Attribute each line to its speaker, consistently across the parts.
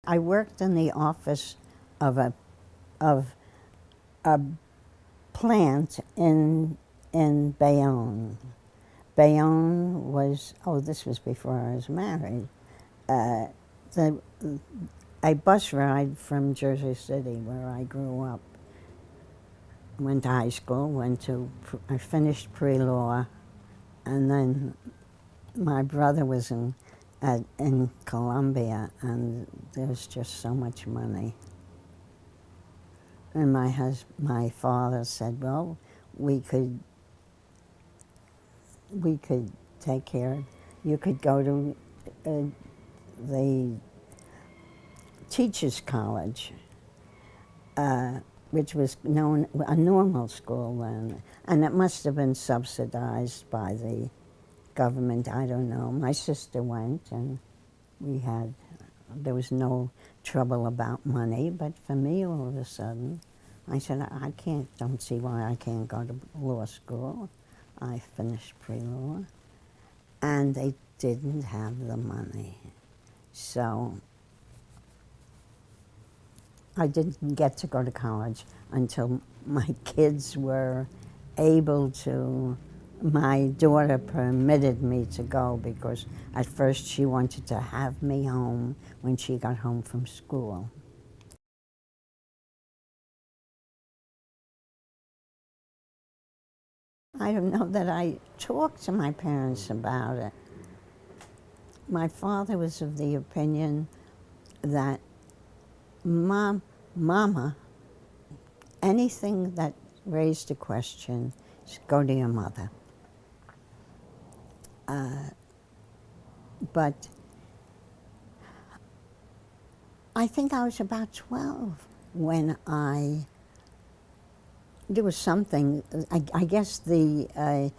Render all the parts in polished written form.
Speaker 1: I worked in the office of a plant in Bayonne. Bayonne was, oh, this was before I was married. The, a bus ride from Jersey City, where I grew up. Went to high school, I finished pre-law, and then my brother was in Columbia, and there was just so much money. And my father said, well, we could take care. You could go to the Teachers College, which was a normal school then, and it must have been subsidized by the government. I don't know. My sister went, and there was no trouble about money, but for me, all of a sudden, I said, don't see why I can't go to law school. I finished pre-law, and they didn't have the money. So I didn't get to go to college until my kids were able to. My daughter permitted me to go because at first she wanted to have me home when she got home from school. I don't know that I talked to my parents about it. My father was of the opinion that Mama, anything that raised a question, go to your mother. But I think I was about 12 when there was something, I guess the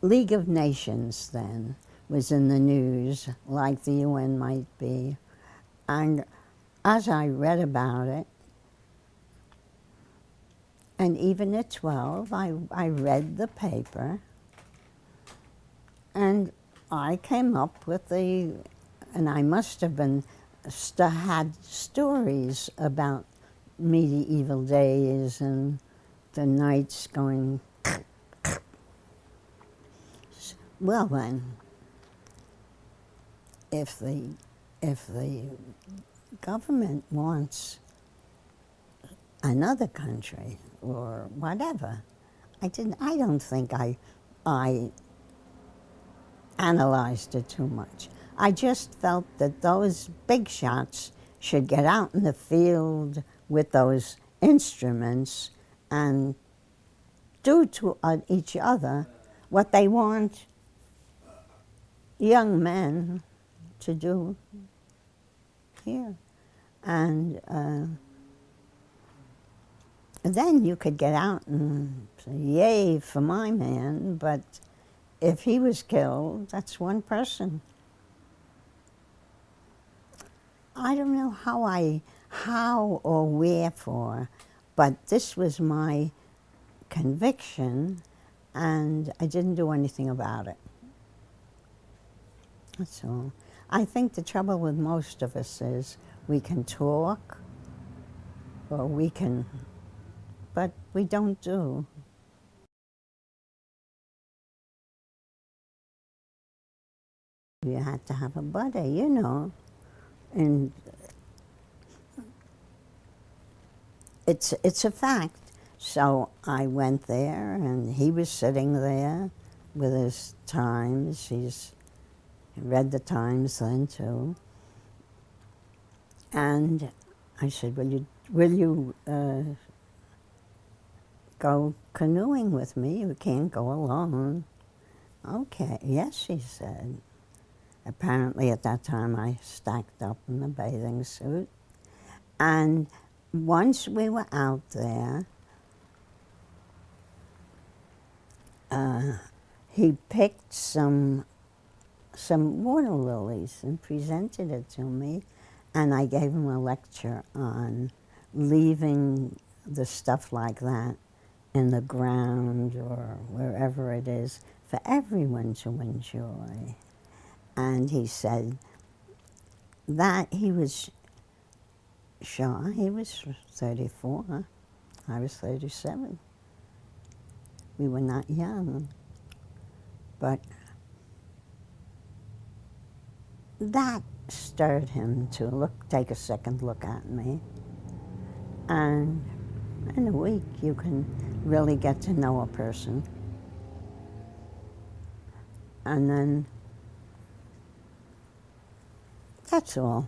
Speaker 1: League of Nations then was in the news, like the UN might be. And as I read about it, and even at 12, I read the paper, and I came up with and I must have had stories about medieval days and the knights going, well then, if the government wants another country or whatever, I don't think I analyzed it too much. I just felt that those big shots should get out in the field with those instruments and do to each other what they want young men to do here. And then you could get out and say, yay for my man, but if he was killed, that's one person. I don't know how or wherefore, but this was my conviction, and I didn't do anything about it. That's all. I think the trouble with most of us is we can talk, or but we don't do. You had to have a buddy, you know. And it's a fact. So I went there, and he was sitting there with his Times. He read the Times then too. And I said, will you go canoeing with me? You can't go alone. Okay, yes, he said. Apparently at that time I stacked up in the bathing suit. And once we were out there, he picked some water lilies and presented it to me, and I gave him a lecture on leaving the stuff like that in the ground or wherever it is for everyone to enjoy. And he said, that he was shy. He was 34. I was 37. We were not young. But that stirred him to take a second look at me. And in a week, you can really get to know a person. And then, that's all.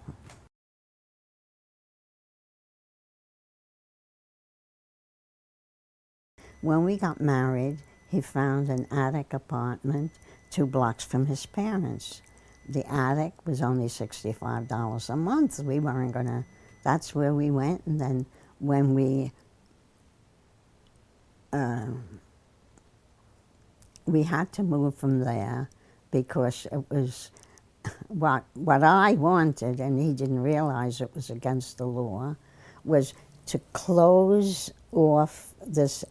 Speaker 1: When we got married, he found an attic apartment 2 blocks from his parents. The attic was only $65 a month. We weren't gonna, that's where we went. And then when we had to move from there because it was what I wanted, and he didn't realize it was against the law, was to close off this.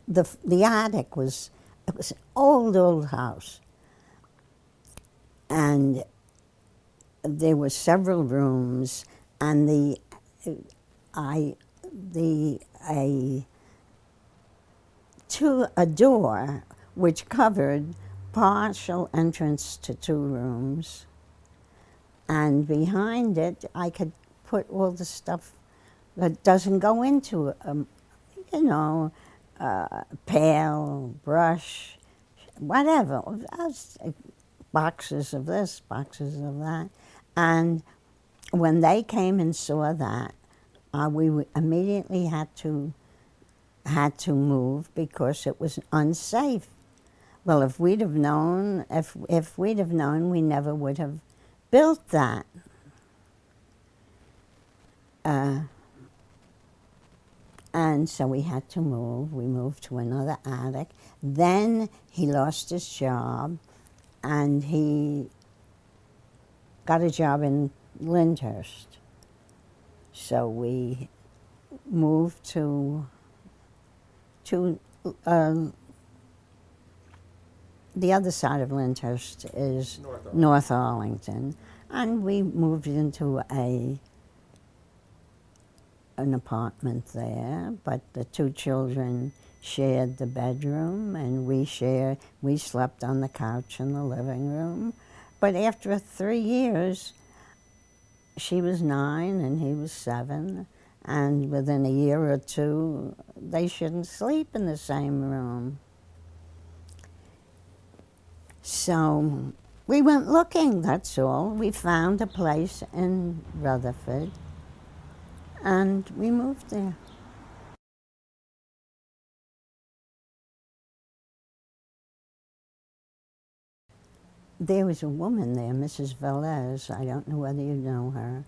Speaker 1: The attic was, it was an old house, and there were several rooms, and a door which covered partial entrance to 2 rooms, and behind it I could put all the stuff that doesn't go into pail, brush, whatever, boxes of this, boxes of that. And when they came and saw that, we immediately had to move because it was unsafe. Well, if we'd have known, we never would have built that. And so we had to move. We moved to another attic. Then he lost his job, and he got a job in Lyndhurst. So we moved to the other side of Lyndhurst is North Arlington, and we moved into an apartment there, but the 2 children shared the bedroom, and we slept on the couch in the living room. But after 3 years, she was 9 and he was 7, and within a year or 2, they shouldn't sleep in the same room. So we went looking, that's all. We found a place in Rutherford, and we moved there. There was a woman there, Mrs. Velez, I don't know whether you know her,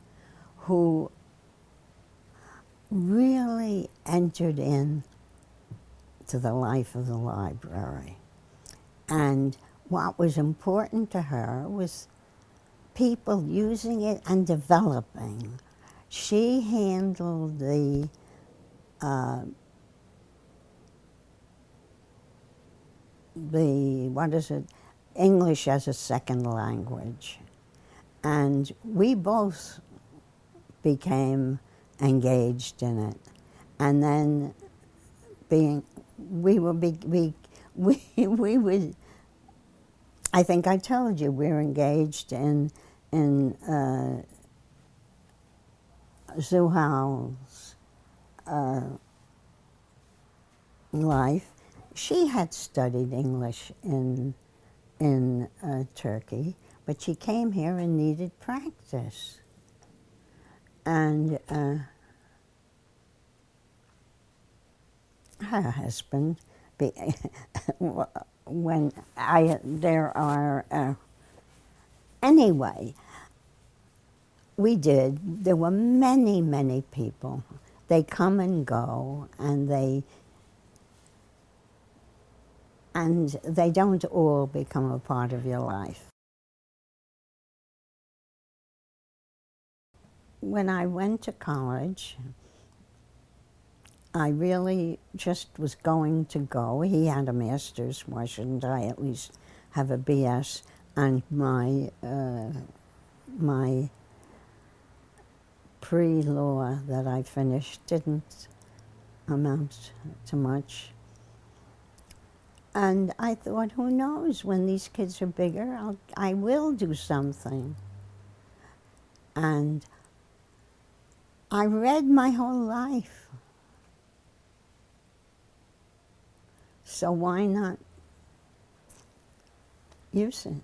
Speaker 1: who really entered in to the life of the library. And what was important to her was people using it and developing. She handled the English as a second language. And we both became engaged in it. And then I think I told you, we're engaged in Zuhal's life. She had studied English in Turkey, but she came here and needed practice. And her husband, anyway, there were many people. They come and go, and they don't all become a part of your life. When I went to college, I really just was going to go. He had a master's. Why shouldn't I at least have a BS? And my pre-law that I finished didn't amount to much. And I thought, who knows, when these kids are bigger, I will do something. And I read my whole life. So why not use it?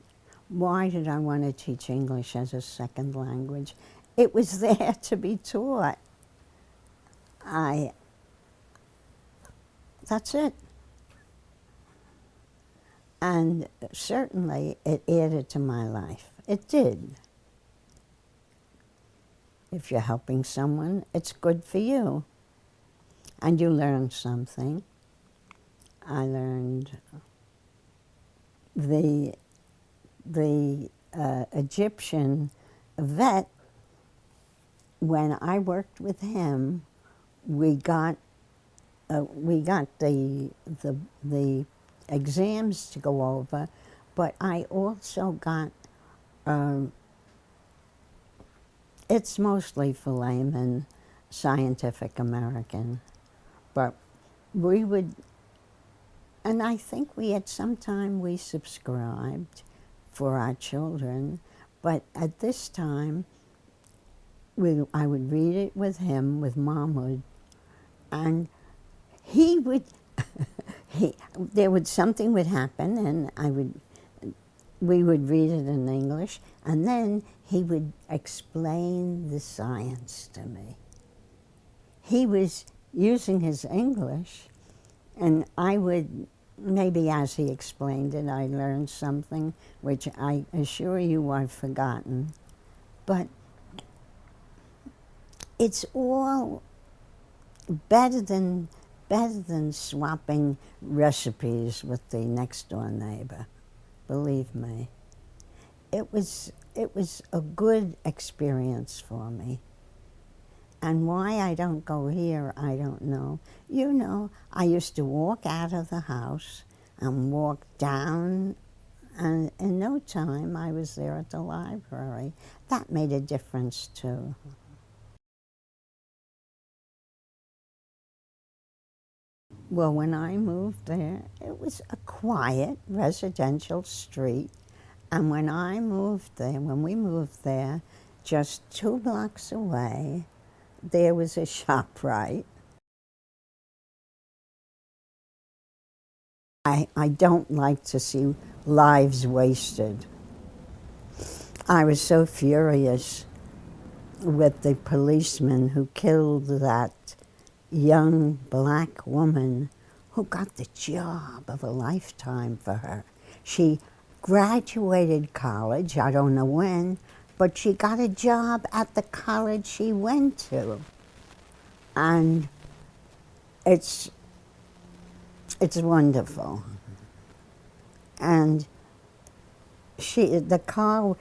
Speaker 1: Why did I want to teach English as a second language? It was there to be taught. That's it. And certainly it added to my life. It did. If you're helping someone, it's good for you. And you learn something. I learned the Egyptian vet, when I worked with him, we got the exams to go over, but I also got, it's mostly for layman, Scientific American, but we would, and I think at some time we subscribed for our children, but at this time, I would read it with him, with Mahmoud, and he would, something would happen, and we would read it in English, and then he would explain the science to me. He was using his English, and I would, maybe as he explained it, I learned something, which I assure you I've forgotten. But it's all better than swapping recipes with the next door neighbor. Believe me. It was a good experience for me. And why I don't go here, I don't know. You know, I used to walk out of the house and walk down, and in no time I was there at the library. That made a difference too. Well, when I moved there, it was a quiet residential street. And when we moved there, just 2 blocks away, there was a ShopRite. I don't like to see lives wasted. I was so furious with the policeman who killed that young black woman who got the job of a lifetime for her. She graduated college, I don't know when, but she got a job at the college she went to. And it's wonderful. And the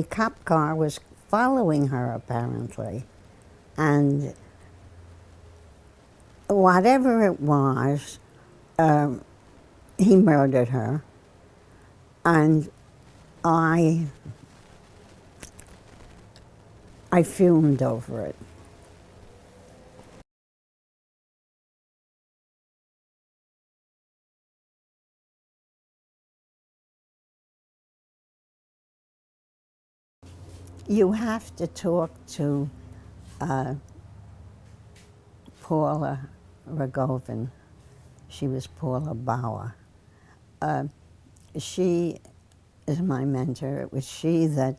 Speaker 1: cop car was following her apparently. And whatever it was, he murdered her. And I fumed over it. You have to talk to Paula Rogovin. She was Paula Bauer. She is my mentor. It was she that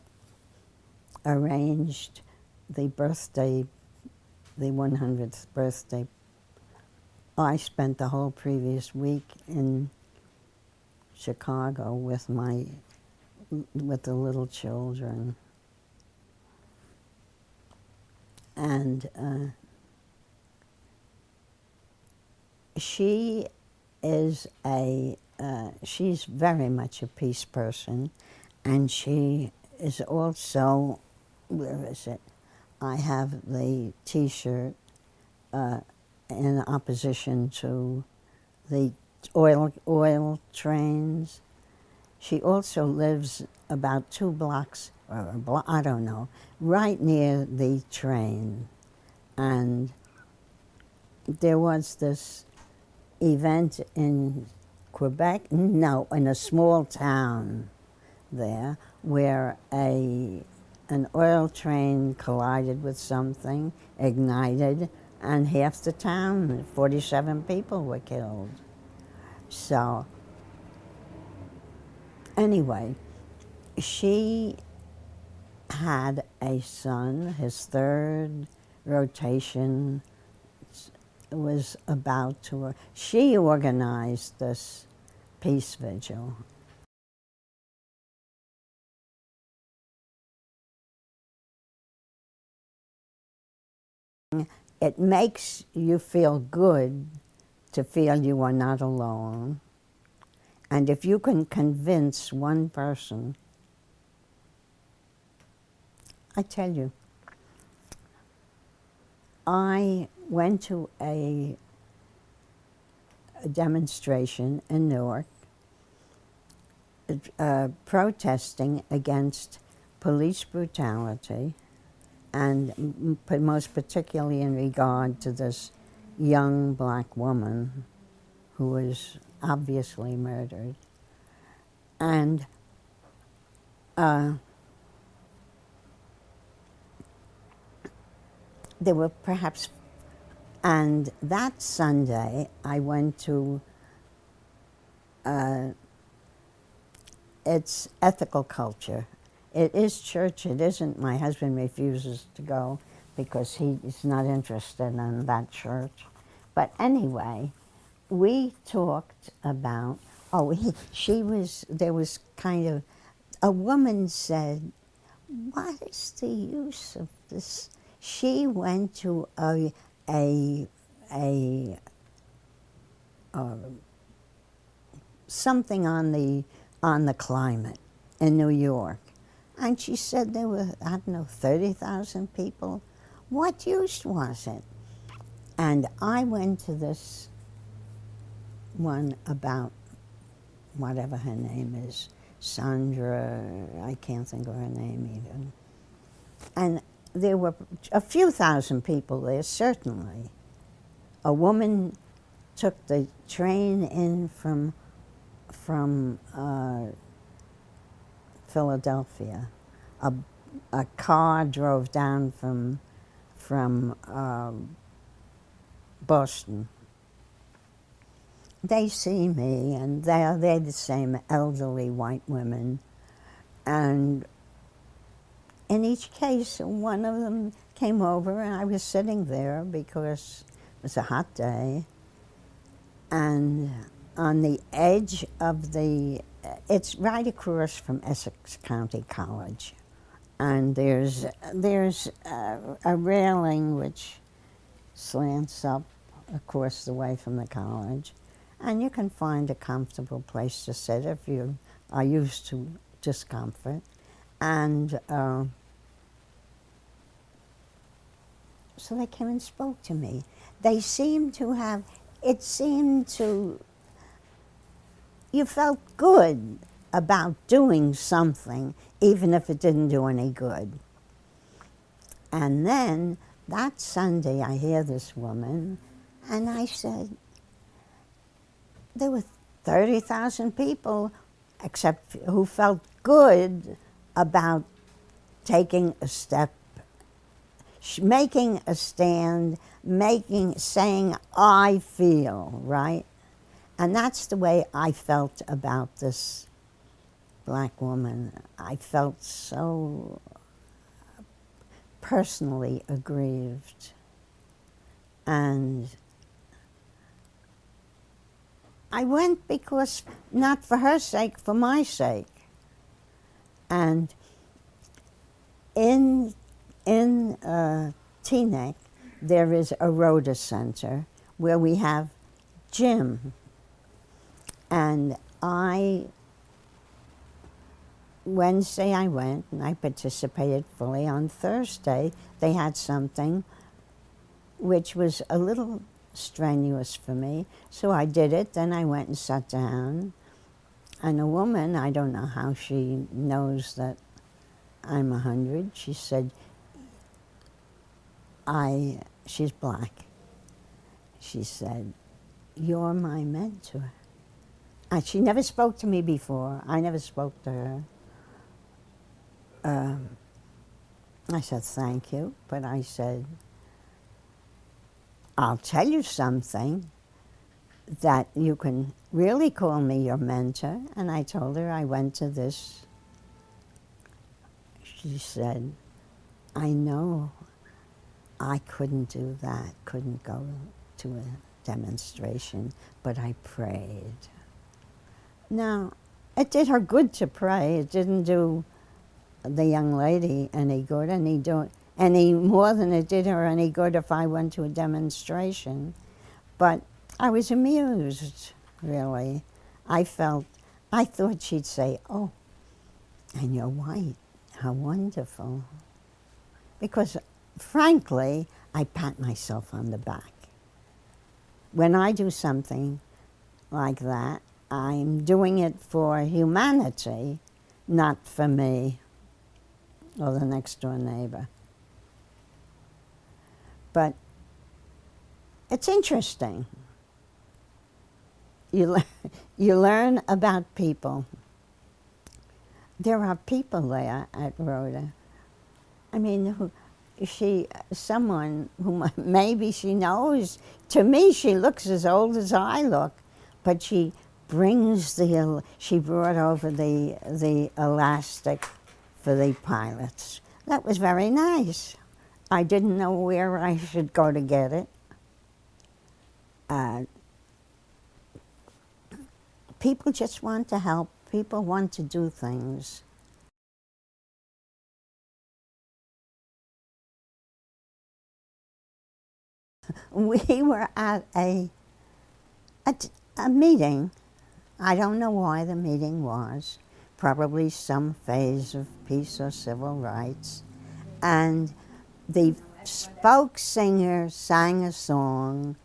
Speaker 1: arranged the 100th birthday. I spent the whole previous week in Chicago with the little children. And she is she's very much a peace person, and she is also, where is it? I have the T-shirt in opposition to the oil trains. She also lives about 2 blocks I don't know, right near the train. And there was this event in Quebec, no, in a small town there, where an oil train collided with something, ignited, and half the town, 47 people were killed. So, anyway, she had a son, his third rotation was about to. She organized this peace vigil. It makes you feel good to feel you are not alone. And if you can convince one person, I tell you, I went to a demonstration in Newark protesting against police brutality, and most particularly in regard to this young black woman who was obviously murdered. And there were perhaps, and that Sunday I went to it's ethical culture. It is church, it isn't. My husband refuses to go because he is not interested in that church. But anyway, we talked about, there was kind of, a woman said, what is the use of this? She went to something on the climate in New York. And she said there were, I don't know, 30,000 people. What use was it? And I went to this one about whatever her name is, Sandra, I can't think of her name even. And there were a few thousand people there, certainly. A woman took the train in from Philadelphia. A car drove down from Boston. They see me, and they're the same elderly white women. And in each case, one of them came over, and I was sitting there because it was a hot day. And on the edge of it's right across from Essex County College. And there's a railing which slants up across the way from the college. And you can find a comfortable place to sit if you are used to discomfort. And so they came and spoke to me. They seemed to have, you felt good about doing something, even if it didn't do any good. And then that Sunday, I hear this woman, and I said, there were 30,000 people, except who felt good about taking a step, making a stand, saying, I feel, right? And that's the way I felt about this black woman. I felt so personally aggrieved. And I went because, not for her sake, for my sake. And in Teaneck, there is a Rhoda Center where we have gym. And Wednesday I went and I participated fully. On Thursday, they had something which was a little strenuous for me. So I did it, then I went and sat down. And a woman, I don't know how she knows that I'm 100. She said, she's black. She said, you're my mentor. And she never spoke to me before. I never spoke to her. I said, thank you. But I said, I'll tell you something that you can really call me your mentor. And I told her I went to this. She said, I know I couldn't do that, couldn't go to a demonstration, but I prayed. Now, it did her good to pray. It didn't do the young lady any good, any more than it did her any good if I went to a demonstration. But I was amused, really. I thought she'd say, oh, and you're white, how wonderful. Because frankly, I pat myself on the back. When I do something like that, I'm doing it for humanity, not for me or the next door neighbor. But it's interesting. You learn about people. There are people there at Rhoda. I mean, someone who maybe she knows. To me, she looks as old as I look, but she brought over the elastic for the pilots. That was very nice. I didn't know where I should go to get it. People just want to help. People want to do things. We were at a meeting. I don't know why the meeting was. Probably some phase of peace or civil rights. And the folk singer sang a song,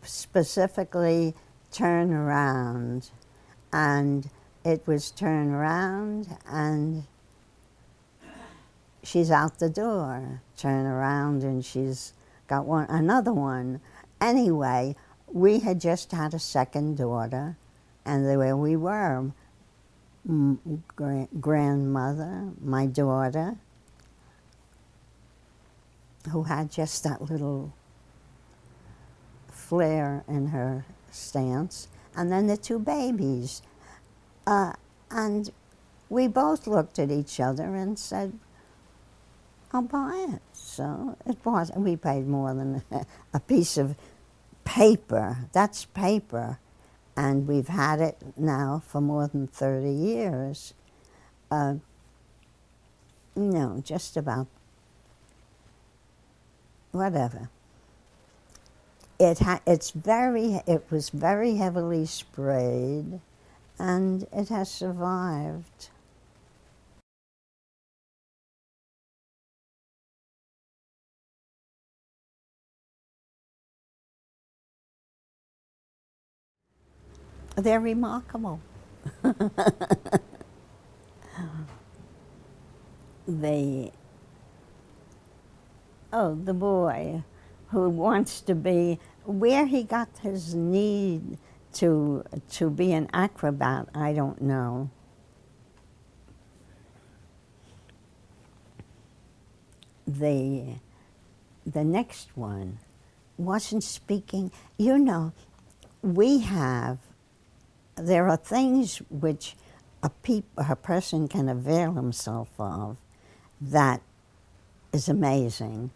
Speaker 1: specifically Turn Around. And it was Turn Around, and she's out the door. Turn around, and she's got another one. Anyway, we had just had a second daughter, and there we were, grandmother, my daughter, who had just that little flare in her stance, and then the two babies. And we both looked at each other and said, I'll buy it. So it was. We paid more than a piece of paper. That's paper. And we've had it now for more than 30 years. Just about whatever. It was very heavily sprayed, and it has survived. They're remarkable. The boy who wants to be, where he got his need to be an acrobat, I don't know. The next one wasn't speaking. There are things which a person can avail himself of that is amazing.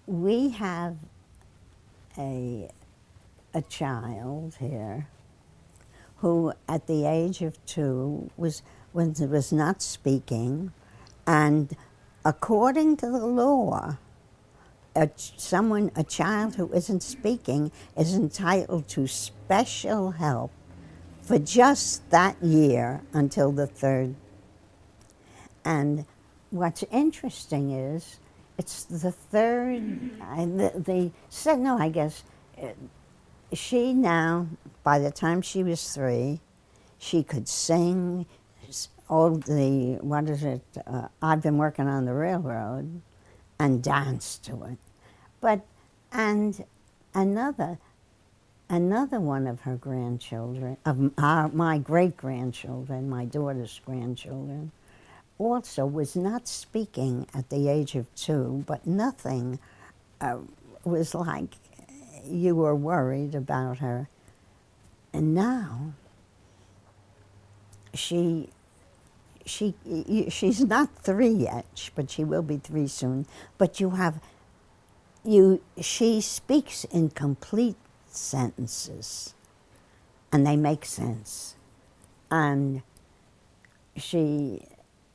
Speaker 1: We have a child here who, at the age of 2, was not speaking, and according to the law, a child who isn't speaking is entitled to special help for just that year until the 3rd. And what's interesting is, it's the 3rd, they said, no, I guess, she now, by the time she was 3, she could sing what is it? I've been working on the railroad, and danced to it. But, and another one of her grandchildren, my great-grandchildren, my daughter's grandchildren, also was not speaking at the age of 2, but nothing was like you were worried about her. And now she's not 3 yet, but she will be 3 soon. But she speaks in complete sentences, and they make sense. And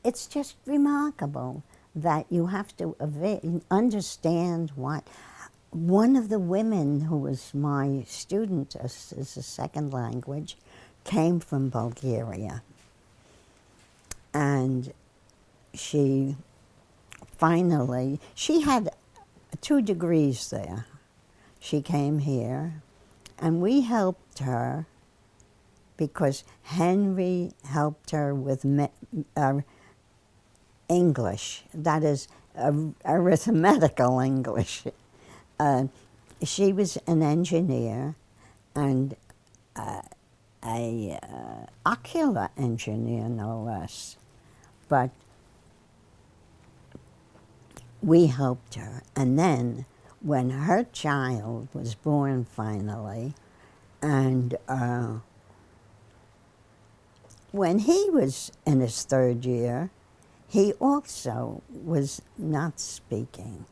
Speaker 1: it's just remarkable that you have to understand what. One of the women who was my student as a second language came from Bulgaria. And she had 2 degrees there. She came here, and we helped her because Henry helped her with English, that is, arithmetical English. She was an engineer and a ocular engineer, no less. But we helped her. And then when her child was born finally, and when he was in his 3rd year, he also was not speaking.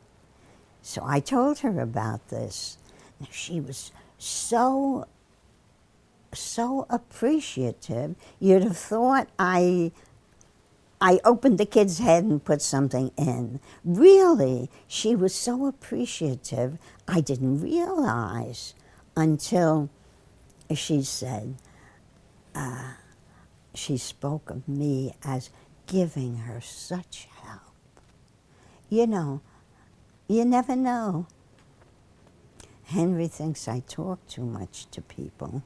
Speaker 1: So I told her about this. She was so appreciative. You'd have thought I opened the kid's head and put something in. Really, she was so appreciative. I didn't realize until she said, she spoke of me as giving her such help. You know, you never know. Henry thinks I talk too much to people,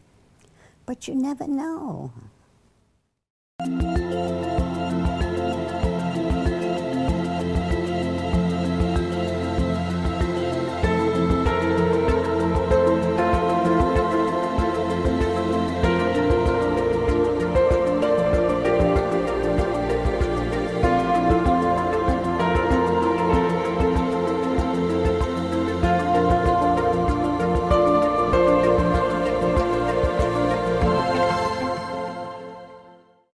Speaker 1: but you never know.